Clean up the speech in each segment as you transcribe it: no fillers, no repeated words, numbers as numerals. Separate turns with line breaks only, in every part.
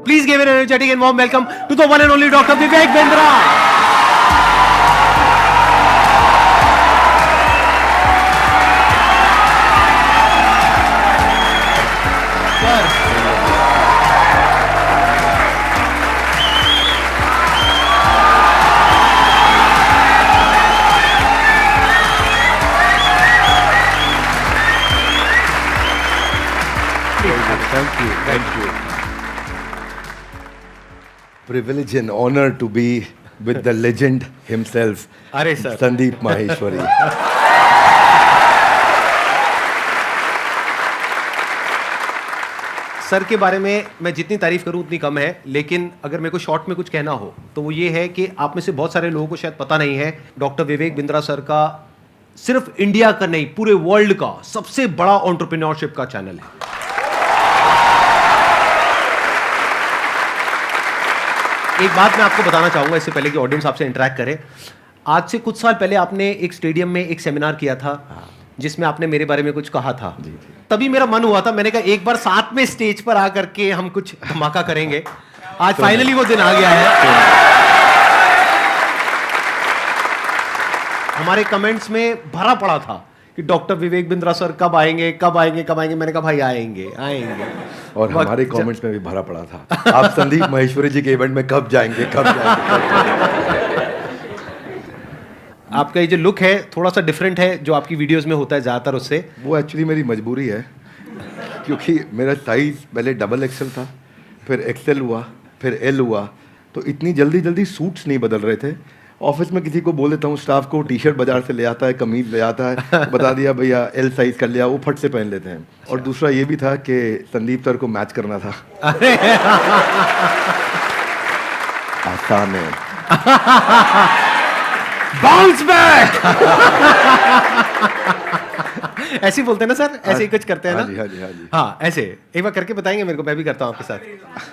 Please give an energetic and warm welcome to the one and only Dr. Vivek Bindra.
Thank you. Privilege and honor to be with the legend himself,
अरे sir,
Sandeep Maheshwari.
Sir के बारे में मैं जितनी तारीफ करूं उतनी कम है, लेकिन अगर मेरे को शॉर्ट में कुछ कहना हो तो वो ये है कि आप में से बहुत सारे लोगों को शायद पता नहीं है, डॉक्टर विवेक बिंद्रा सर का सिर्फ इंडिया का नहीं पूरे वर्ल्ड का सबसे बड़ा एंटरप्रेन्योरशिप का चैनल है। एक बात मैं आपको बताना चाहूंगा इससे पहले कि ऑडियंस आपसे इंटरेक्ट करे। आज से कुछ साल पहले आपने एक स्टेडियम में एक सेमिनार किया था जिसमें आपने मेरे बारे में कुछ कहा था। तभी मेरा मन हुआ था, मैंने कहा एक बार साथ में स्टेज पर आकर के हम कुछ धमाका करेंगे। आज फाइनली वो दिन आ गया है। हमारे कमेंट्स में भरा पड़ा था कि डॉक्टर विवेक बिंद्रा सर कब आएंगे कब आएंगे कब आएंगे। मैंने कहा भाई आएंगे आएंगे।
और हमारे कमेंट्स में भी भरा पड़ा था, आप संदीप माहेश्वरी जी के इवेंट में कब जाएंगे कब जाएंगे।
आपका ये जो लुक है थोड़ा सा डिफरेंट है जो आपकी वीडियोस में होता है ज्यादातर उससे।
वो एक्चुअली मेरी मजबूरी है, क्योंकि मेरा साइज पहले डबल एक्सेल था, फिर एक्सेल हुआ, फिर एल हुआ, तो इतनी जल्दी जल्दी सूट्स नहीं बदल रहे थे। ऑफिस में किसी को बोल देता हूँ, स्टाफ को टी शर्ट बाजार से ले आता है, कमीज ले आता है, बता दिया भैया एल साइज कर लिया, वो फट से पहन लेते हैं। और दूसरा ये भी था कि संदीप सर को मैच करना था। आसान है।
Bounce back. ऐसे ही बोलते हैं ना सर, ऐसे ही कुछ करते हैं ना।
हाँ जी।
हाँ ऐसे एक बार करके बताएंगे मेरे को, मैं भी करता हूँ आपके साथ।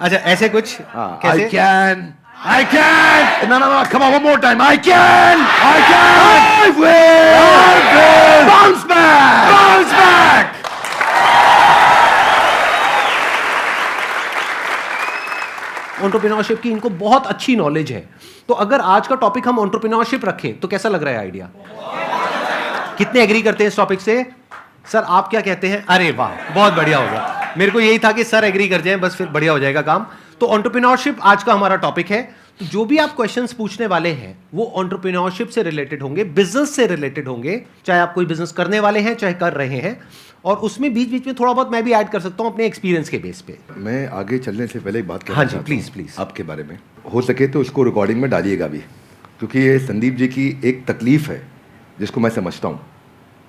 अच्छा ऐसे कुछ कैसे?
I can! No, come on, one more time. I can! I will! Bounce back! Bounce back!
Entrepreneurship की इनको बहुत अच्छी नॉलेज है। तो अगर आज का टॉपिक हम एंटरप्रेन्योरशिप रखें तो कैसा लग रहा है आइडिया? कितने एग्री करते हैं इस टॉपिक से? सर आप क्या कहते हैं? अरे वाह बहुत बढ़िया हो गया। मेरे को यही था कि सर एग्री कर जाएं, बस फिर बढ़िया हो जाएगा काम। तो एंटरप्रेन्योरशिप आज का हमारा टॉपिक है। तो जो भी आप क्वेश्चंस पूछने वाले हैं वो एंटरप्रेन्योरशिप से रिलेटेड होंगे, बिजनेस से रिलेटेड होंगे, चाहे आप कोई बिजनेस करने वाले हैं चाहे कर रहे हैं। और उसमें बीच बीच में थोड़ा बहुत मैं भी ऐड कर सकता हूं अपने एक्सपीरियंस के बेस पे।
मैं आगे चलने से पहले एक बात कहना
हाँ जी
चाहता
प्लीज
हूं
प्लीज
आपके बारे में। हो सके तो इसको रिकॉर्डिंग में डालिएगा भी, क्योंकि ये संदीप जी की एक तकलीफ है जिसको मैं समझता हूँ,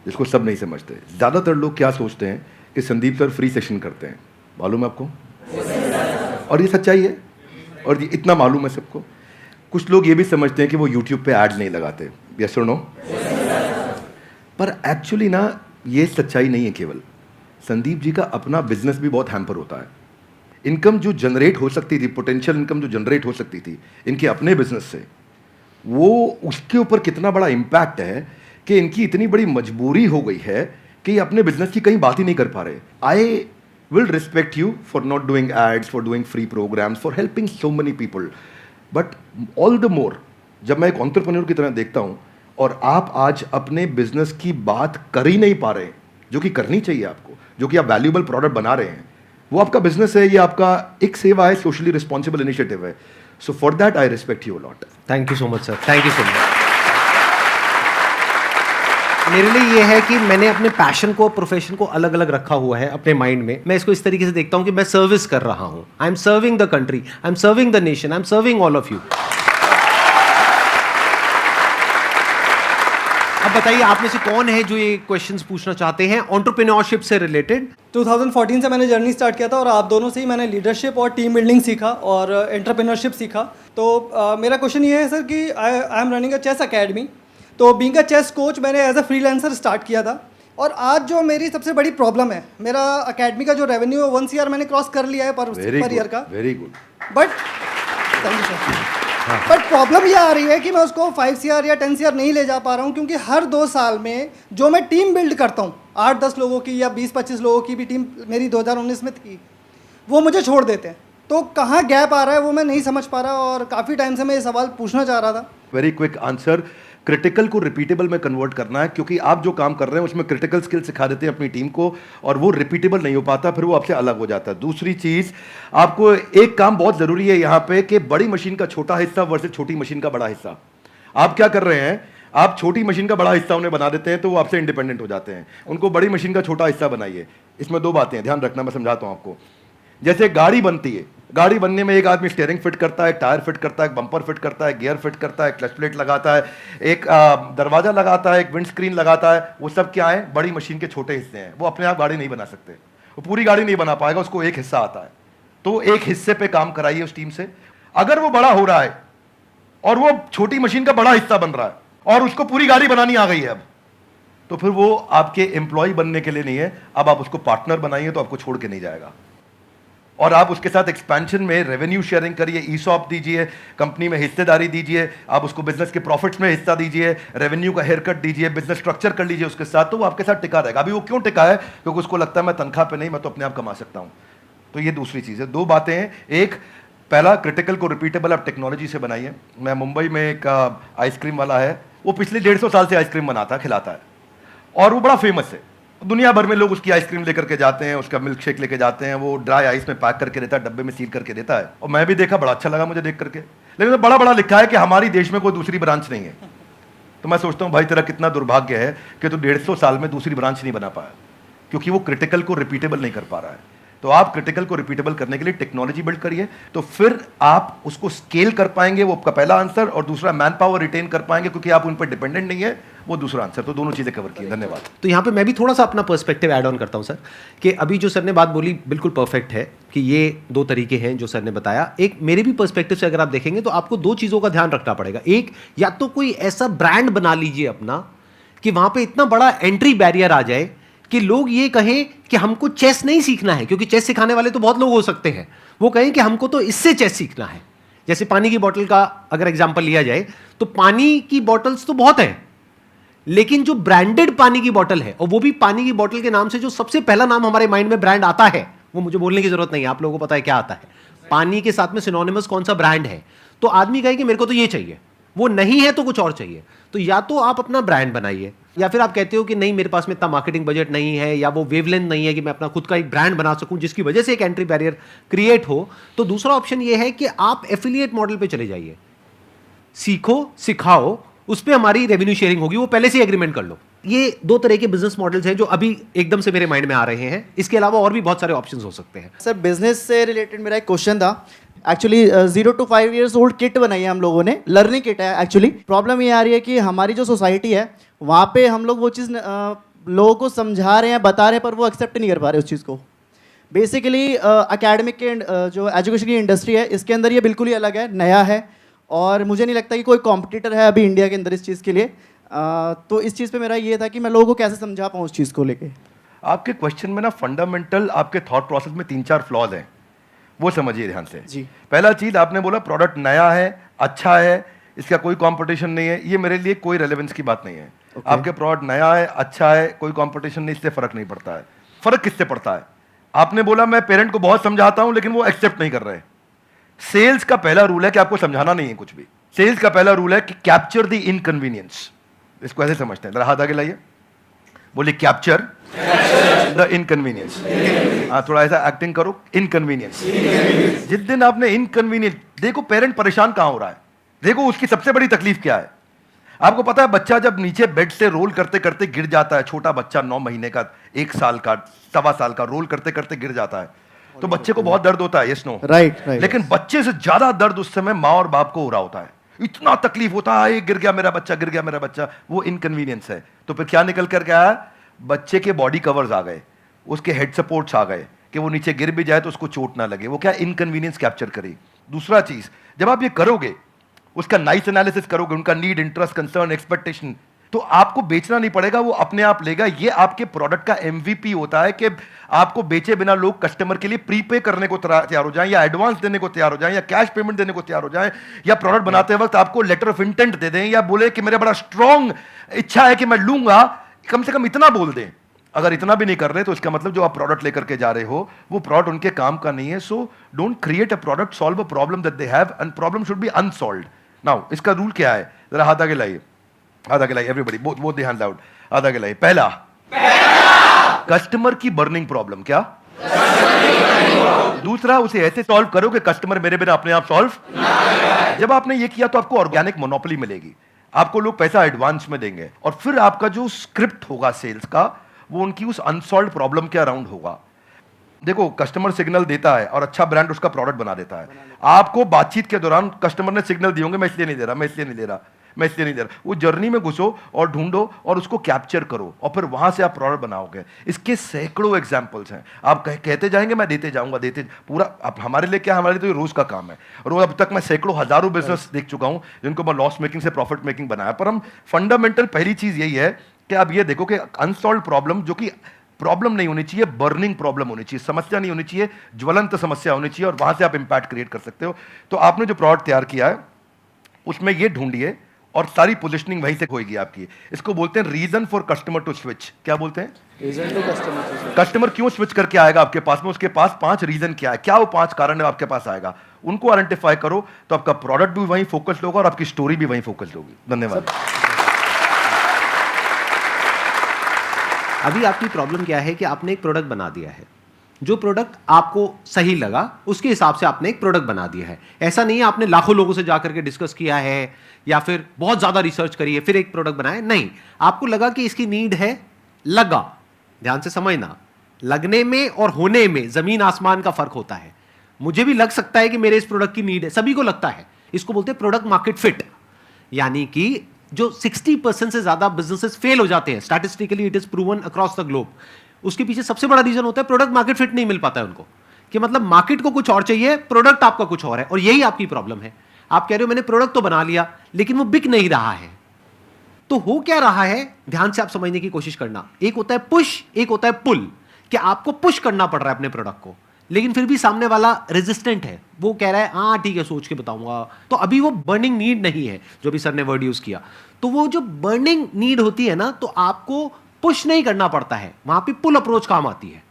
जिसको सब नहीं समझते। ज़्यादातर लोग क्या सोचते हैं कि संदीप सर फ्री सेशन करते हैं, मालूम है आपको? और ये सच्चाई है, और ये इतना मालूम है सबको। कुछ लोग ये भी समझते हैं कि वो यूट्यूब पे ऐड नहीं लगाते, यस और नो? पर एक्चुअली ना ये सच्चाई नहीं है। केवल संदीप जी का अपना बिजनेस भी बहुत हैम्पर होता है। इनकम जो जनरेट हो सकती थी, पोटेंशियल इनकम जो जनरेट हो सकती थी इनके अपने बिजनेस से, वो उसके ऊपर कितना बड़ा इम्पैक्ट है कि इनकी इतनी बड़ी मजबूरी हो गई है कि ये अपने बिजनेस की कहीं बात ही नहीं कर पा रहे। आई will respect you for not doing ads, for doing free programs, for helping so many people. But all the more, जब मैं एक entrepreneur की तरह देखता हूँ और आप आज अपने बिजनेस की बात कर ही नहीं पा रहे हैं, जो कि करनी चाहिए आपको, जो कि आप वैल्यूएबल प्रोडक्ट बना रहे हैं, वो आपका बिजनेस है, ये आपका एक सेवा है, सोशली रिस्पॉन्सिबल इनिशिएटिव है। So for that I respect you lot.
Thank you so much sir, thank you so much. मेरे लिए ये है कि मैंने अपने पैशन को, प्रोफेशन को अलग अलग रखा हुआ है अपने माइंड में। मैं इसको इस तरीके से देखता हूं कि मैं सर्विस कर रहा हूं। I am serving the country, I am serving the nation, I am serving all of you. अब बताइए आप में से कौन है जो ये क्वेश्चंस पूछना चाहते हैं एंटरप्रेन्योरशिप से रिलेटेड?
2014 से मैंने जर्नी स्टार्ट किया था और आप दोनों से ही मैंने लीडरशिप और टीम बिल्डिंग सीखा और एंटरप्रेन्योरशिप सीखा। तो मेरा क्वेश्चन ये है सर कि I am running a chess academy. तो बीइंग अ चेस कोच मैंने एज अ फ्रीलांसर स्टार्ट किया था, और आज जो मेरी सबसे बड़ी प्रॉब्लम है, मेरा अकेडमी का जो रेवेन्यू है 1 CR मैंने क्रॉस कर लिया है पर ईयर का।
Very good.
But thank you sir. But problem ये आ रही है कि मैं उसको 5 CR या 10 CR नहीं ले जा पा रहा हूँ, क्योंकि हर 2 साल में जो मैं टीम बिल्ड करता हूँ 8-10 लोगों की या 20-25 लोगों की भी टीम मेरी 2019 में थी, वो मुझे छोड़ देते हैं। तो कहाँ गैप आ रहा है वो मैं नहीं समझ पा रहा, और काफ़ी टाइम से मैं ये सवाल पूछना चाह रहा था।
वेरी क्विक आंसर, क्रिटिकल को रिपीटेबल में कन्वर्ट करना है, क्योंकि आप जो काम कर रहे हैं उसमें क्रिटिकल स्किल सिखा देते हैं अपनी टीम को और वो रिपीटेबल नहीं हो पाता, फिर वो आपसे अलग हो जाता है। दूसरी चीज, आपको एक काम बहुत जरूरी है यहाँ पे कि बड़ी मशीन का छोटा हिस्सा वर्सेस छोटी मशीन का बड़ा हिस्सा। आप क्या कर रहे हैं, आप छोटी मशीन का बड़ा हिस्सा उन्हें बना देते हैं तो वो आपसे इंडिपेंडेंट हो जाते हैं, उनको बड़ी मशीन का छोटा हिस्सा बनाइए। इसमें दो बातें हैं, ध्यान रखना, मैं समझाता हूं आपको। जैसे गाड़ी बनती है, गाड़ी बनने में एक आदमी स्टीयरिंग फिट करता है, टायर फिट करता है, बम्पर फिट करता है, गियर फिट करता है, क्लच प्लेट लगाता है, एक दरवाजा लगाता है, एक विंड स्क्रीन लगाता है। वो सब क्या है, बड़ी मशीन के छोटे हिस्से हैं। वो अपने आप गाड़ी नहीं बना सकते, वो पूरी गाड़ी नहीं बना पाएगा, उसको एक हिस्सा आता है। तो एक हिस्से पे काम कराइए उस टीम से। अगर वो बड़ा हो रहा है और वो छोटी मशीन का बड़ा हिस्सा बन रहा है और उसको पूरी गाड़ी बनानी आ गई है अब, तो फिर वो आपके एम्प्लॉय बनने के लिए नहीं है, अब आप उसको पार्टनर बनाइए तो आपको छोड़ के नहीं जाएगा। और आप उसके साथ एक्सपेंशन में रेवेन्यू शेयरिंग करिए, ईसॉप दीजिए, कंपनी में हिस्सेदारी दीजिए, आप उसको बिजनेस के प्रॉफिट्स में हिस्सा दीजिए, रेवेन्यू का हेयर कट दीजिए, बिजनेस स्ट्रक्चर कर लीजिए उसके साथ, तो वो आपके साथ टिका रहेगा। अभी वो क्यों टिका है, क्योंकि उसको लगता है मैं तनख्वाह पे नहीं, मैं तो अपने आप कमा सकता हूं। तो ये दूसरी चीज़ है। दो बातें हैं, एक पहला, क्रिटिकल को रिपीटेबल आप टेक्नोलॉजी से बनाइए। मैं मुंबई में एक आइसक्रीम वाला है, वो पिछले 150 साल से आइसक्रीम बनाता है, खिलाता है, और वो बड़ा फेमस है। दुनिया भर में लोग उसकी आइसक्रीम लेकर के जाते हैं, उसका मिल्क शेक लेके जाते हैं, वो ड्राई आइस में पैक करके देता है, डब्बे में सील करके देता है। और मैं भी देखा, बड़ा अच्छा लगा मुझे देख करके, लेकिन तो बड़ा बड़ा लिखा है कि हमारी देश में कोई दूसरी ब्रांच नहीं है। तो मैं सोचता हूँ भाई तेरा कितना दुर्भाग्य है कि तू 150 साल में दूसरी ब्रांच नहीं बना पाया, क्योंकि वो क्रिटिकल को रिपीटेबल नहीं कर पा रहा है। तो आप क्रिटिकल को रिपीटेबल करने के लिए टेक्नोलॉजी बिल्ड करिए, तो फिर आप उसको स्केल कर पाएंगे, वो आपका पहला आंसर। और दूसरा, मैन पावर रिटेन कर पाएंगे, क्योंकि आप उन पर डिपेंडेंट नहीं है, वो दूसरा आंसर। तो दोनों चीजें कवर की। धन्यवाद।
तो यहाँ पे मैं भी थोड़ा सा अपना पर्सपेक्टिव ऐड ऑन करता हूँ सर, कि अभी जो सर ने बात बोली बिल्कुल परफेक्ट है कि ये दो तरीके हैं जो सर ने बताया। एक मेरे भी पर्सपेक्टिव से अगर आप देखेंगे तो आपको दो चीज़ों का ध्यान रखना पड़ेगा। एक, या तो कोई ऐसा ब्रांड बना लीजिए अपना कि वहाँ पे इतना बड़ा एंट्री बैरियर आ जाए कि लोग ये कहें कि हमको चेस नहीं सीखना है, क्योंकि चेस सिखाने वाले तो बहुत लोग हो सकते हैं, वो कहें कि हमको तो इससे चेस सीखना है। जैसे पानी की बोतल का अगर एग्जांपल लिया जाए तो पानी की बोतल्स तो बहुत हैं, लेकिन जो ब्रांडेड पानी की बोतल है, और वो भी पानी की बोतल के नाम से जो सबसे पहला नाम हमारे माइंड में ब्रांड आता है, वो मुझे बोलने की जरूरत नहीं है, आप लोगों को पता है क्या आता है। पानी के साथ में सिनोनिमस कौन सा ब्रांड है, तो आदमी कहे कि मेरे को तो ये चाहिए, वो नहीं है तो कुछ और चाहिए। तो या तो आप अपना ब्रांड बनाइए, या फिर आप कहते हो कि नहीं मेरे पास में इतना मार्केटिंग बजट नहीं है, या वो वेवलेंथ नहीं है कि मैं अपना खुद का एक ब्रांड बना सकूं जिसकी वजह से एक एंट्री बैरियर क्रिएट हो, तो दूसरा ऑप्शन ये है कि आप एफिलिएट मॉडल पे चले जाइए, सीखो, सिखाओ, उस पर हमारी रेवेन्यू शेयरिंग होगी, वो पहले से एग्रीमेंट कर लो। ये दो तरह के बिजनेस मॉडल्स हैं जो अभी एकदम से मेरे माइंड में आ रहे हैं। इसके अलावा और भी बहुत सारे ऑप्शंस हो सकते हैं।
सर बिजनेस से रिलेटेड मेरा एक क्वेश्चन था। Actually 0 to 5 years old kit बनाई है हम लोगों ने, लर्निंग किट है। एक्चुअली प्रॉब्लम ये आ रही है कि हमारी जो सोसाइटी है वहाँ पे हम लोग वो चीज़ लोगों को समझा रहे हैं, बता रहे हैं, पर वो एक्सेप्ट नहीं कर पा रहे उस चीज़ को। बेसिकली एकेडमिक के जो एजुकेशन की इंडस्ट्री है इसके अंदर ये बिल्कुल ही अलग है, नया है, और मुझे नहीं लगता कि कोई कॉम्पिटिटर है अभी इंडिया के अंदर इस चीज़ के लिए। तो इस चीज़ पे मेरा ये था कि मैं लोगों को कैसे समझा पाऊँ उस चीज़ को लेके।
आपके क्वेश्चन में ना फंडामेंटल आपके थॉट प्रोसेस में 3-4 फ्लॉज हैं, वो समझिए ध्यान से।
जी।
पहला चीज, आपने बोला प्रोडक्ट नया है, अच्छा है, इसका कोई कंपटीशन नहीं है। ये मेरे लिए कोई रेलेवेंस की बात नहीं है। आपके प्रोडक्ट नया है, अच्छा है, कोई कंपटीशन नहीं, इससे फर्क नहीं पड़ता है। फर्क किससे पड़ता है? आपने बोला मैं पेरेंट को बहुत समझाता हूं लेकिन वो एक्सेप्ट नहीं कर रहे। सेल्स का पहला रूल है कि आपको समझाना नहीं है कुछ भी। सेल्स का पहला रूल है कि कैप्चर द इनकन्वीनियंस। इसको ऐसे समझते हैं, जरा हाथ आगे लाइए, बोलिए कैप्चर द इनकन्वीनियंस। हाँ, थोड़ा ऐसा एक्टिंग करो, इनकन्वीनियंस। जिस दिन आपने इनकन्वीनियंस, देखो पेरेंट परेशान कहां हो रहा है, देखो उसकी सबसे बड़ी तकलीफ क्या है। आपको पता है बच्चा जब नीचे बेड से रोल करते करते गिर जाता है, छोटा बच्चा 9 महीने का, 1 साल का, 1.25 साल का, रोल करते करते गिर जाता है, तो बच्चे को बहुत दर्द होता है, यस नो?
राइट।
लेकिन बच्चे से ज्यादा दर्द उस समय माँ और बाप को हो रहा होता है। इतना तकलीफ होता है, गिर गया मेरा बच्चा, गिर गया मेरा बच्चा, वो इनकन्वीनियंस है। तो फिर क्या निकल कर गया? बच्चे के बॉडी कवर्स आ गए, उसके हेड सपोर्ट्स आ गए कि वो नीचे गिर भी जाए तो उसको चोट ना लगे। वो क्या इनकन्वीनियंस कैप्चर करी। दूसरा चीज, जब आप ये करोगे, उसका नाइस एनालिसिस करोगे, उनका नीड, इंटरेस्ट, कंसर्न, एक्सपेक्टेशन, तो आपको बेचना नहीं पड़ेगा, वो अपने आप लेगा। ये आपके प्रोडक्ट का एमवीपी होता है कि आपको बेचे बिना लोग कस्टमर के लिए प्रीपे करने को तैयार हो जाएं, या एडवांस देने को तैयार हो जाएं, या कैश पेमेंट देने को तैयार हो जाएं, या प्रोडक्ट बनाते वक्त आपको लेटर ऑफ इंटेंट दे दें, या बोले कि मेरा बड़ा स्ट्रॉन्ग इच्छा है कि मैं लूंगा, कम से कम इतना बोल दें। अगर इतना भी नहीं कर रहे तो इसका मतलब जो आप प्रोडक्ट लेकर के जा रहे हो वो प्रोडक्ट उनके काम का नहीं है. So don't create a product, solve a problem that they have and problem should be unsolved. Now इसका रूल क्या है, जरा हाथ आगे लाइए, हाथ आगे लाइए everybody, both the hands out, हाथ आगे लाइए. पहला कस्टमर की बर्निंग प्रॉब्लम, क्या? दूसरा, उसे ऐसे सॉल्व करो कि कस्टमर मेरे बिना अपने आप सॉल्व. जब आपने ये किया तो आपको ऑर्गेनिक मोनोपोली मिलेगी, आपको लोग पैसा एडवांस में देंगे और फिर आपका जो स्क्रिप्ट होगा सेल्स का वो उनकी उस अनसॉल्व प्रॉब्लम के अराउंड होगा. देखो कस्टमर सिग्नल देता है और अच्छा ब्रांड उसका प्रोडक्ट बना देता है. आपको बातचीत के दौरान कस्टमर ने सिग्नल दिए होंगे मैं इसलिए नहीं दे रहा, मैं इसलिए नहीं दे रहा, मैं इसलिए नहीं दे रहा. वो जर्नी में घुसो और ढूंढो और उसको कैप्चर करो और फिर वहां से आप प्रोडक्ट बनाओगे. इसके सैकड़ों एग्जांपल्स हैं. आप कहते जाएंगे मैं देते जाऊंगा, देते पूरा. अब हमारे लिए क्या, हमारे लिए तो ये रोज का काम है. और अब तक मैं सैकड़ों हजारों बिजनेस देख चुका हूं जिनको मैं लॉस मेकिंग से प्रॉफिट मेकिंग बनाया. पर हम फंडामेंटल पहली चीज यही है कि आप ये देखो कि अनसॉल्व प्रॉब्लम, जो कि प्रॉब्लम नहीं होनी चाहिए, बर्निंग प्रॉब्लम होनी चाहिए, समस्या नहीं होनी चाहिए, ज्वलंत समस्या होनी चाहिए, और वहां से आप इंपैक्ट क्रिएट कर सकते हो. तो आपने जो प्रोडक्ट तैयार किया है उसमें ये ढूंढिए और सारी पोजीशनिंग वहीं से होगी आपकी. इसको बोलते हैं reason for customer to switch. क्या बोलते हैं?
Reason to customer.
कस्टमर क्यों स्विच करके आएगा आपके पास में, उसके पास 5 रीजन क्या है, क्या वो 5 कारण है आपके पास आएगा, उनको आइडेंटिफाई करो तो आपका प्रोडक्ट भी वहीं फोकस्ड होगा और आपकी स्टोरी भी वहीं फोकस्ड होगी. धन्यवाद.
अभी आपकी प्रॉब्लम क्या है कि आपने एक प्रोडक्ट बना दिया है, जो प्रोडक्ट आपको सही लगा उसके हिसाब से आपने एक प्रोडक्ट बना दिया है. ऐसा नहीं है आपने लाखों लोगों से जाकर के डिस्कस किया है या फिर बहुत ज्यादा रिसर्च करी है फिर एक प्रोडक्ट बनाया. नहीं, आपको लगा कि इसकी नीड है, लगा. ध्यान से समझना, लगने में और होने में जमीन आसमान का फर्क होता है. मुझे भी लग सकता है कि मेरे इस प्रोडक्ट की नीड है, सभी को लगता है. इसको बोलते हैं प्रोडक्ट मार्केट फिट. यानी कि जो 60% से ज्यादा बिजनेसेस फेल हो जाते हैं, statistically it is proven across the globe, उसके पीछे सबसे बड़ा रीजन होता है प्रोडक्ट मार्केट फिट नहीं मिल पाता है उनको. कि मतलब मार्केट को कुछ और चाहिए, प्रोडक्ट आपका कुछ और है. और यही आपकी प्रॉब्लम है. आप कह रहे हो मैंने प्रोडक्ट तो बना लिया लेकिन वो बिक नहीं रहा है. तो हो क्या रहा है, ध्यान से आप समझने की कोशिश करना. एक होता है पुश, एक होता है पुल. कि आपको पुश करना पड़ रहा है अपने प्रोडक्ट को, लेकिन फिर भी सामने वाला रेजिस्टेंट है. वो कह रहा है हाँ ठीक है सोच के बताऊंगा. तो अभी वो बर्निंग नीड नहीं है, जो भी सर ने वर्ड यूज किया. तो वो जो बर्निंग नीड होती है ना, तो आपको पुश नहीं करना पड़ता है, वहां पे पुल अप्रोच काम आती है.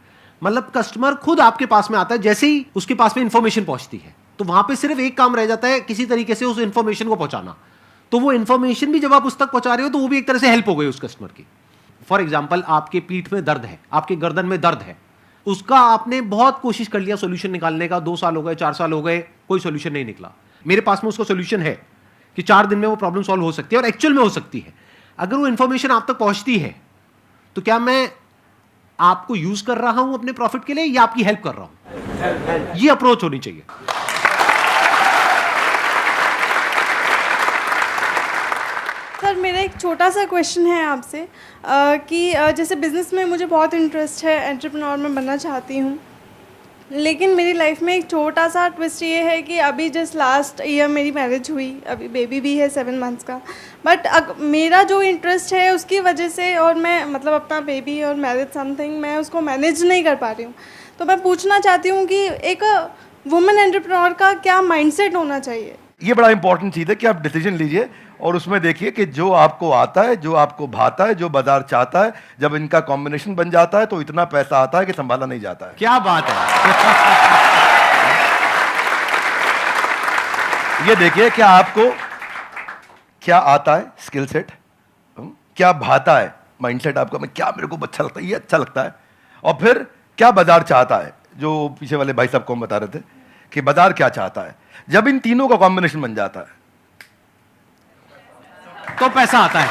मतलब कस्टमर खुद आपके पास में आता है, जैसे ही उसके पास में इंफॉर्मेशन पहुंचती है तो वहां पे सिर्फ एक काम रह जाता है, किसी तरीके से उस इंफॉर्मेशन को पहुंचाना. तो वो इंफॉर्मेशन भी जब आप उस तक पहुंचा रहे हो तो वो भी एक तरह से हेल्प हो गई उस कस्टमर की. फॉर एग्जाम्पल, आपके पीठ में दर्द है, आपके गर्दन में दर्द है, उसका आपने बहुत कोशिश कर लिया सोल्यूशन निकालने का, 2 साल हो गए, 4 साल हो गए, कोई सोल्यूशन नहीं निकला. मेरे पास में उसका सोल्यूशन है कि 4 दिन में वो प्रॉब्लम सॉल्व हो सकती है, और एक्चुअल में हो सकती है. अगर वो इंफॉर्मेशन आप तक पहुंचती है तो क्या मैं आपको यूज कर रहा हूं अपने प्रॉफिट के लिए या आपकी हेल्प कर रहा हूं? ये अप्रोच होनी चाहिए.
सर मेरा एक छोटा सा क्वेश्चन है आपसे कि जैसे बिज़नेस में मुझे बहुत इंटरेस्ट है, एंटरप्रेन्योर में बनना चाहती हूँ, लेकिन मेरी लाइफ में एक छोटा सा ट्विस्ट ये है कि अभी जस्ट लास्ट ईयर मेरी मैरिज हुई, अभी बेबी भी है 7 मंथ्स का. बट मेरा जो इंटरेस्ट है उसकी वजह से, और मैं मतलब अपना बेबी और मैरिज समथिंग मैं उसको मैनेज नहीं कर पा रही हूँ. तो मैं पूछना चाहती हूँ कि एक वुमेन एंटरप्रेन्योर का क्या माइंडसेट होना चाहिए?
ये बड़ा इंपॉर्टेंट चीज है कि आप डिसीजन लीजिए और उसमें देखिए कि जो आपको आता है, जो आपको भाता है, जो बाजार चाहता है, जब इनका कॉम्बिनेशन बन जाता है तो इतना पैसा आता है कि संभाला नहीं जाता है.
क्या बात है.
ये देखिए क्या आपको क्या आता है, स्किल सेट, क्या भाता है, माइंडसेट आपका, मैं क्या मेरे को अच्छा लगता है, ये अच्छा लगता है, और फिर क्या बाजार चाहता है, जो पीछे वाले भाई साहब को हम बता रहे थे कि बाजार क्या चाहता है. जब इन तीनों का कॉम्बिनेशन बन जाता है
तो पैसा आता है.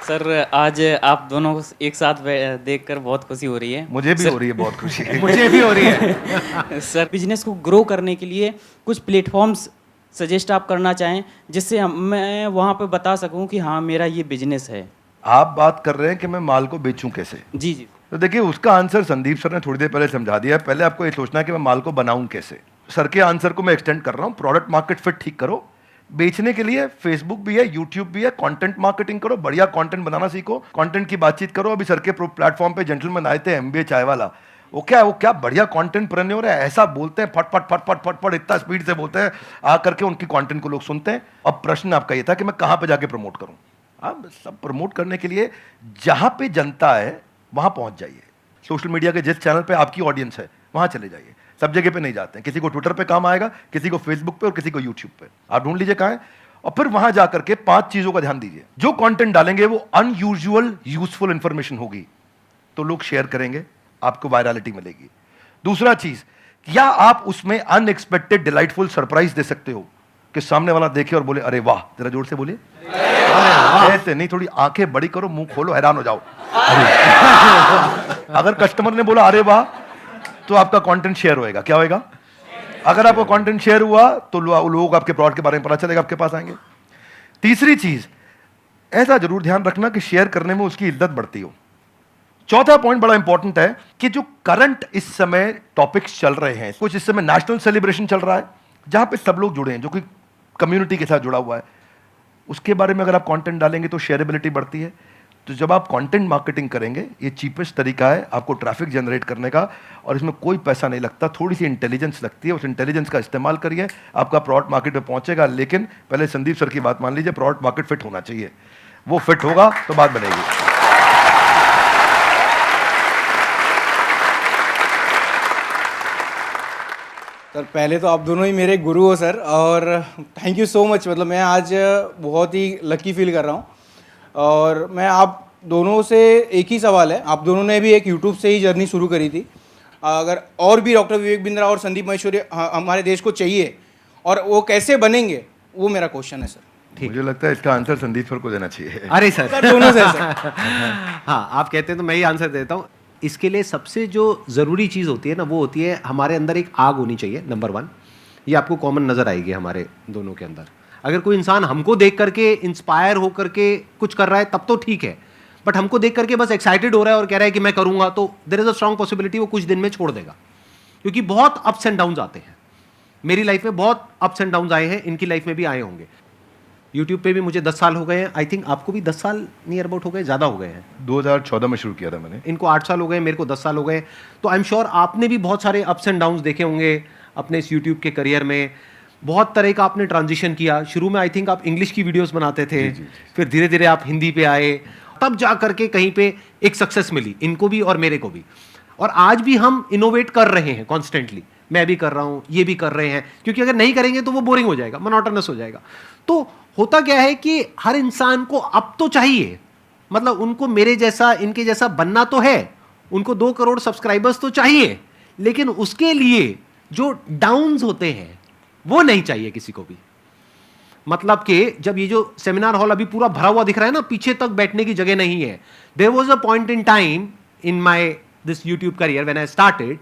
सर आज आप दोनों को एक साथ देखकर बहुत खुशी हो रही है.
मुझे भी हो रही है बहुत खुशी.
मुझे भी हो रही है.
सर बिजनेस को ग्रो करने के लिए कुछ प्लेटफॉर्म्स सजेस्ट आप करना चाहें जिससे मैं वहाँ पे बता सकूँ कि हाँ मेरा ये बिजनेस है.
आप बात कर रहे हैं कि मैं माल को बेचूं कैसे.
जी जी.
तो देखिए उसका आंसर संदीप सर ने थोड़ी देर पहले समझा दिया है. पहले आपको ये सोचना है कि मैं माल को बनाऊं कैसे. सर के आंसर को मैं एक्सटेंड कर रहा हूं. प्रोडक्ट मार्केट फिट ठीक करो. बेचने के लिए फेसबुक भी है, यूट्यूब भी है, कंटेंट मार्केटिंग करो, बढ़िया कंटेंट बनाना सीखो, कंटेंट की बातचीत करो. अभी सर के प्लेटफॉर्म पे जेंटलमैन आए थे, एमबीए चाय वाला, वो क्या बढ़िया कंटेंट प्रेन्योर है, ऐसा बोलते हैं फट फट फट फट फट फट इतना स्पीड से बोलते हैं, आ करके उनकी कंटेंट को लोग सुनते हैं. अब प्रश्न आपका ये था कि मैं कहां पे जाके प्रमोट करूं. आप सब प्रमोट करने के लिए जहां पे जनता है वहां पहुंच जाइए। सोशल मीडिया के जिस चैनल पे आपकी ऑडियंस है वहां चले जाइए। सब जगह पे नहीं जाते हैं, किसी को ट्विटर पे काम आएगा, किसी को फेसबुक पे और किसी को यूट्यूब पे। आप ढूंढ लीजिए कहाँ है और फिर वहां जाकर के 5 चीजों का ध्यान दीजिए। जो कंटेंट डालेंगे वो अनयूजुअल यूजफुल इंफॉर्मेशन होगी तो लोग शेयर करेंगे, आपको वायरलिटी मिलेगी। दूसरा चीज, क्या आप उसमें अनएक्सपेक्टेड डिलाइटफुल सरप्राइज दे सकते हो कि सामने वाला देखे और बोले अरे वाह। जरा जोर से बोलिए ऐसे नहीं, थोड़ी आंखें बड़ी करो, मुंह खोलो, हैरान हो जाओ। अगर कस्टमर ने बोला अरे वाह तो आपका कंटेंट शेयर होएगा। क्या होएगा? अगर आपका कंटेंट शेयर हुआ तो लोग आपके प्रोडक्ट के बारे में पता चलेगा, आपके पास आएंगे। तीसरी चीज, ऐसा जरूर ध्यान रखना कि शेयर करने में उसकी इज्जत बढ़ती हो। चौथा पॉइंट बड़ा इंपॉर्टेंट है कि जो करंट इस समय टॉपिक्स चल रहे हैं, कुछ इस समय नेशनल सेलिब्रेशन चल रहा है जहां पे सब लोग जुड़े हैं, जो कि कम्युनिटी के साथ जुड़ा हुआ है, उसके बारे में अगर आप कंटेंट डालेंगे तो शेयरेबिलिटी बढ़ती है। तो जब आप कंटेंट मार्केटिंग करेंगे, ये चीपेस्ट तरीका है आपको ट्रैफिक जनरेट करने का और इसमें कोई पैसा नहीं लगता, थोड़ी सी इंटेलिजेंस लगती है। उस इंटेलिजेंस का इस्तेमाल करिए, आपका प्रोडक्ट मार्केट में पहुंचेगा। लेकिन पहले संदीप सर की बात मान लीजिए, प्रोडक्ट मार्केट फिट होना चाहिए। वो फिट होगा तो बात बनेगी।
सर पहले तो आप दोनों ही मेरे गुरु हो सर, और थैंक यू सो मच। मतलब मैं आज बहुत ही लकी फील कर रहा हूँ। और मैं आप दोनों से एक ही सवाल है, आप दोनों ने भी एक यूट्यूब से ही जर्नी शुरू करी थी, अगर और भी डॉक्टर विवेक बिंद्रा और संदीप महेश्वरी हमारे देश को चाहिए और वो कैसे बनेंगे, वो मेरा क्वेश्चन है सर।
मुझे लगता है इसका आंसर संदीप सर को देना चाहिए।
अरे सर
दोनों से सर।
हाँ, आप कहते हैं तो मैं ही आंसर देता हूँ। इसके लिए सबसे जो ज़रूरी चीज़ होती है ना, वो होती है हमारे अंदर एक आग होनी चाहिए। नंबर 1, ये आपको कॉमन नज़र आएगी हमारे दोनों के अंदर। अगर कोई इंसान हमको देख करके इंस्पायर हो करके कुछ कर रहा है तब तो ठीक है, बट हमको देख करके बस एक्साइटेड हो रहा है और कह रहा है कि मैं करूँगा, तो there is a strong possibility वो कुछ दिन में छोड़ देगा। क्योंकि बहुत अप्स एंड डाउन्स आते हैं। मेरी लाइफ में बहुत अप्स एंड डाउन्स आए हैं, इनकी लाइफ में भी आए होंगे। यूट्यूब पे भी मुझे 10 साल हो गए हैं। आई थिंक आपको भी 10 साल नियर अबाउट हो गए, ज़्यादा हो गए हैं।
2014 में शुरू किया था मैंने।
इनको 8 साल हो गए, मेरे को 10 साल हो गए। तो आई एम श्योर आपने भी बहुत सारे अप्स एंड डाउन्स देखे होंगे अपने इस यूट्यूब के करियर में। बहुत तरह का आपने ट्रांजिशन किया। शुरू में आई थिंक आप इंग्लिश की वीडियोस बनाते थे, फिर धीरे धीरे आप हिंदी पे आए, तब जा करके कहीं पे एक सक्सेस मिली इनको भी और मेरे को भी। और आज भी हम इनोवेट कर रहे हैं कॉन्स्टेंटली। मैं भी कर रहा हूँ, ये भी कर रहे हैं, क्योंकि अगर नहीं करेंगे तो वो बोरिंग हो जाएगा, मोनोटोनस हो जाएगा। तो होता क्या है कि हर इंसान को अब तो चाहिए, मतलब उनको मेरे जैसा, इनके जैसा बनना तो है, उनको 2 करोड़ सब्सक्राइबर्स तो चाहिए, लेकिन उसके लिए जो डाउन्स होते हैं वो नहीं चाहिए किसी को भी। मतलब कि जब ये जो सेमिनार हॉल अभी पूरा भरा हुआ दिख रहा है ना, पीछे तक बैठने की जगह नहीं है। There was a point in time in my this YouTube career when I started,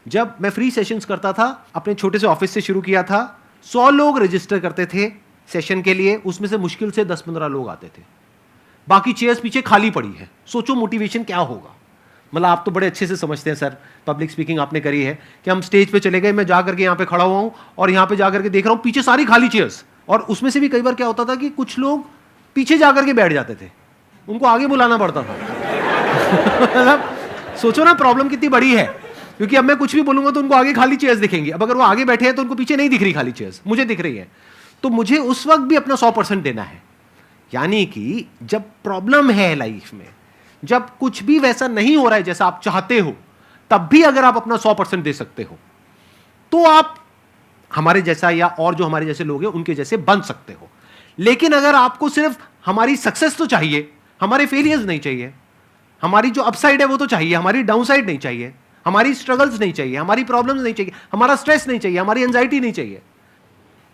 जब मैं फ्री सेशंस करता था, अपने छोटे से ऑफिस से शुरू किया था। 100 लोग रजिस्टर करते थे सेशन के लिए, उसमें से मुश्किल से 10-15 लोग आते थे, बाकी चेयर्स पीछे खाली पड़ी है। सोचो मोटिवेशन क्या होगा। मतलब आप तो बड़े अच्छे से समझते हैं सर, पब्लिक स्पीकिंग आपने करी है, कि हम स्टेज पे चले गए, मैं जा करके यहाँ पे खड़ा हुआ हूँ और यहाँ पे जा करके देख रहा हूँ पीछे सारी खाली चेयर्स, और उसमें से भी कई बार क्या होता था कि कुछ लोग पीछे जा करके बैठ जाते थे, उनको आगे बुलाना पड़ता था। मतलब सोचो ना प्रॉब्लम कितनी बड़ी है, क्योंकि अब मैं कुछ भी बोलूंगा तो उनको आगे खाली चेयर्स दिखेंगी। अब अगर वो आगे बैठे हैं तो उनको पीछे नहीं दिख रही खाली चेयर्स, मुझे दिख रही है। तो मुझे उस वक्त भी अपना 100% देना है। यानी कि जब प्रॉब्लम है लाइफ में, जब कुछ भी वैसा नहीं हो रहा है जैसा आप चाहते हो, तब भी अगर आप अपना 100% दे सकते हो तो आप हमारे जैसा या और जो हमारे जैसे लोग हैं उनके जैसे बन सकते हो। लेकिन अगर आपको सिर्फ हमारी सक्सेस तो चाहिए, हमारे फेलियर्स नहीं चाहिए, हमारी जो अपसाइड है वो तो चाहिए, हमारी डाउनसाइड नहीं चाहिए, हमारी स्ट्रगल्स नहीं चाहिए, हमारी प्रॉब्लम्स नहीं चाहिए, हमारा स्ट्रेस नहीं चाहिए, हमारी एंजाइटी नहीं चाहिए।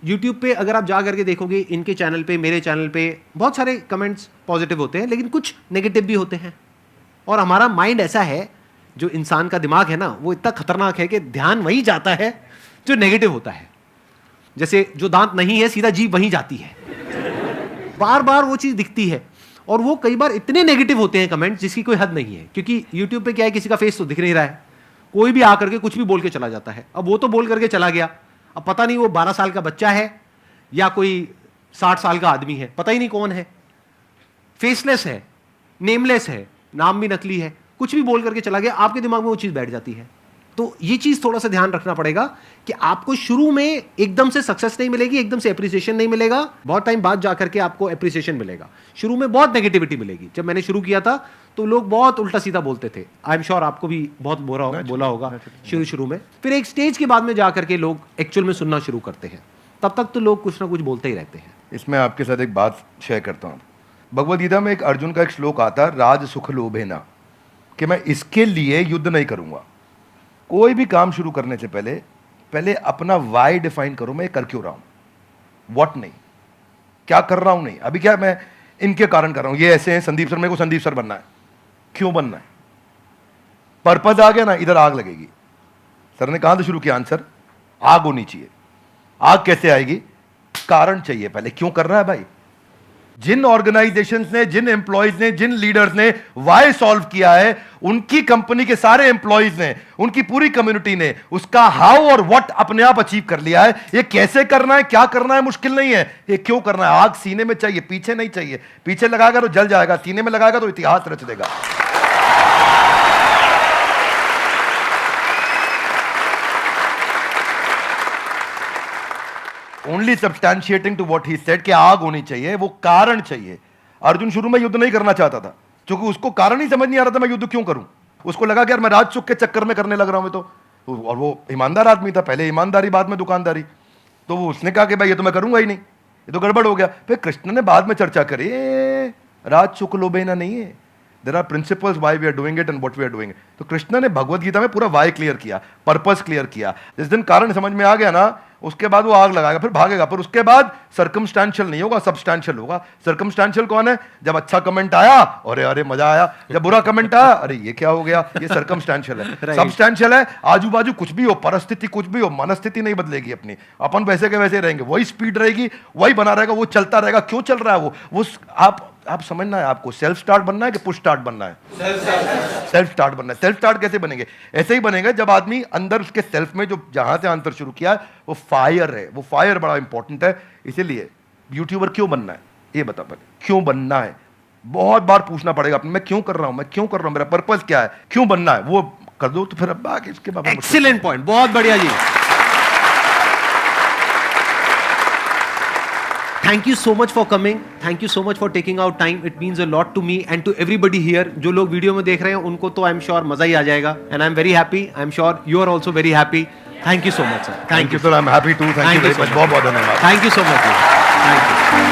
यूट्यूब पे अगर आप जा करके देखोगे, इनके चैनल पे, मेरे चैनल पे बहुत सारे कमेंट्स पॉजिटिव होते हैं, लेकिन कुछ नेगेटिव भी होते हैं। और हमारा माइंड ऐसा है, जो इंसान का दिमाग है ना, वो इतना खतरनाक है कि ध्यान वहीं जाता है जो नेगेटिव होता है। जैसे जो दांत नहीं है, सीधा जीभ वहीं जाती है, बार बार वो चीज़ दिखती है। और वो कई बार इतने नेगेटिव होते हैं कमेंट्स जिसकी कोई हद नहीं है, क्योंकि यूट्यूब पे क्या है, किसी का फेस तो दिख नहीं रहा है, कोई भी आकर के कुछ भी बोल के चला जाता है। अब वो तो बोल करके चला गया, अब पता नहीं वो 12 साल का बच्चा है या कोई 60 साल का आदमी है, पता ही नहीं कौन है, फेसलेस है, नेमलेस है, नाम भी नकली है, कुछ भी बोल करके चला गया, आपके दिमाग में वो चीज़ बैठ जाती है तो ये चीज थोड़ा सा ध्यान रखना पड़ेगा कि आपको शुरू में एकदम से सक्सेस नहीं मिलेगी, एकदम से एप्रिसिएशन नहीं मिलेगा, बहुत टाइम बाद जाकर के आपको एप्रिसिएशन मिलेगा। शुरू में बहुत नेगेटिविटी मिलेगी। जब मैंने शुरू किया था तो लोग बहुत उल्टा सीधा बोलते थे, आई एम श्योर आपको भी बहुत बोला होगा शुरू में। फिर एक स्टेज के बाद में जाकर के लोग एक्चुअल में सुनना शुरू करते हैं, तब तक तो लोग कुछ ना कुछ बोलते ही रहते हैं।
इसमें आपके साथ एक बात शेयर करता हूँ। भगवद गीता में एक अर्जुन का एक श्लोक आता है, राज सुख लोभेना, कि मैं इसके लिए युद्ध नहीं करूंगा। कोई भी काम शुरू करने से पहले अपना वाई डिफाइन करो, मैं कर क्यों रहा हूं, व्हाट नहीं, क्या कर रहा हूं नहीं। अभी क्या मैं इनके कारण कर रहा हूं, ये ऐसे हैं संदीप सर, मेरे को संदीप सर बनना है, क्यों बनना है, पर्पज आ गया ना, इधर आग लगेगी। सर ने कहां से शुरू किया आंसर, आग होनी चाहिए। आग कैसे आएगी, कारण चाहिए पहले, क्यों कर रहा है भाई। जिन ऑर्गेनाइजेशंस ने, जिन एम्प्लॉयज ने, जिन लीडर्स ने वाई सॉल्व किया है, उनकी कंपनी के सारे एम्प्लॉयज ने, उनकी पूरी कम्युनिटी ने उसका हाउ और व्हाट अपने आप अचीव कर लिया है। ये कैसे करना है, क्या करना है, मुश्किल नहीं है, ये क्यों करना है। आग सीने में चाहिए, पीछे नहीं चाहिए। पीछे लगाएगा तो जल जाएगा, सीने में लगाएगा तो इतिहास रच देगा। Only substantiating to what he said कि आग होनी चाहिए, वो कारण चाहिए। अर्जुन शुरू में युद्ध नहीं करना चाहता था, क्योंकि उसको कारण ही समझ नहीं आ रहा था मैं युद्ध क्यों करूं। उसको लगा कि यार मैं राज चुक के चक्कर में करने लग रहा हूं और वो ईमानदार आदमी था, पहले ईमानदारी बाद में दुकानदारी। तो वो उसने कहा कि भाई ये तो मैं करूंगा ही नहीं, ये तो गड़बड़ हो गया। फिर कृष्ण ने बाद में चर्चा करी, राज चुक लोभेना नहीं है, there are principles why we are doing it and what we are doing. तो कृष्ण ने भगवद गीता में पूरा व्हाई क्लियर किया, पर्पस क्लियर किया। जिस दिन कारण समझ में आ गया ना, उसके बाद वो आग लगाएगा, फिर भागेगा। पर उसके बाद सर्कमस्टेंशियल नहीं होगा, सब्सटेंशियल होगा। सर्कमस्टेंशियल कौन है, जब अच्छा कमेंट आया अरे अरे मजा आया, जब बुरा कमेंट आया अरे ये क्या हो गया, ये सर्कमस्टेंशियल है। सब्सटेंशियल है, आजू बाजू कुछ भी हो, परिस्थिति कुछ भी हो, मनस्थिति नहीं बदलेगी अपनी, अपन वैसे के वैसे रहेंगे, वही स्पीड रहेगी, वही बना रहेगा, वो चलता रहेगा। क्यों चल रहा है वो आप समझना है, आपको सेल्फ स्टार्ट बनना है कि पुश स्टार्ट बनना है। सेल्फ स्टार्ट बनना है। सेल्फ स्टार्ट कैसे बनेंगे, ऐसे ही बनेगा जब आदमी अंदर उसके सेल्फ में जो जहां से आंसर शुरू किया है वो फायर है। वो फायर बड़ा इंपॉर्टेंट है। इसीलिए यूट्यूबर क्यों बनना है, ये बता पहले, क्यों बनना है। बहुत बार पूछना पड़ेगा अपने, मैं क्यों कर रहा हूं, मैं क्यों कर रहा हूं, मेरा पर्पस क्या है, क्यों बनना है, वो कर दो तो फिर अब आगे इसके बाद।
एक्सीलेंट पॉइंट, बहुत बढ़िया जी। Thank you so much for coming. Thank you so much for taking out time. It means a lot to me and to everybody here. जो लोग वीडियो में देख रहे हैं उनको तो I am sure मजा ही आ जाएगा. And I am very happy. I am sure you are also very happy. Thank you so much, sir.
Thank you, sir. I'm happy too. Thank you very much. बहुत धन्यवाद.
Thank you so much. Thank you.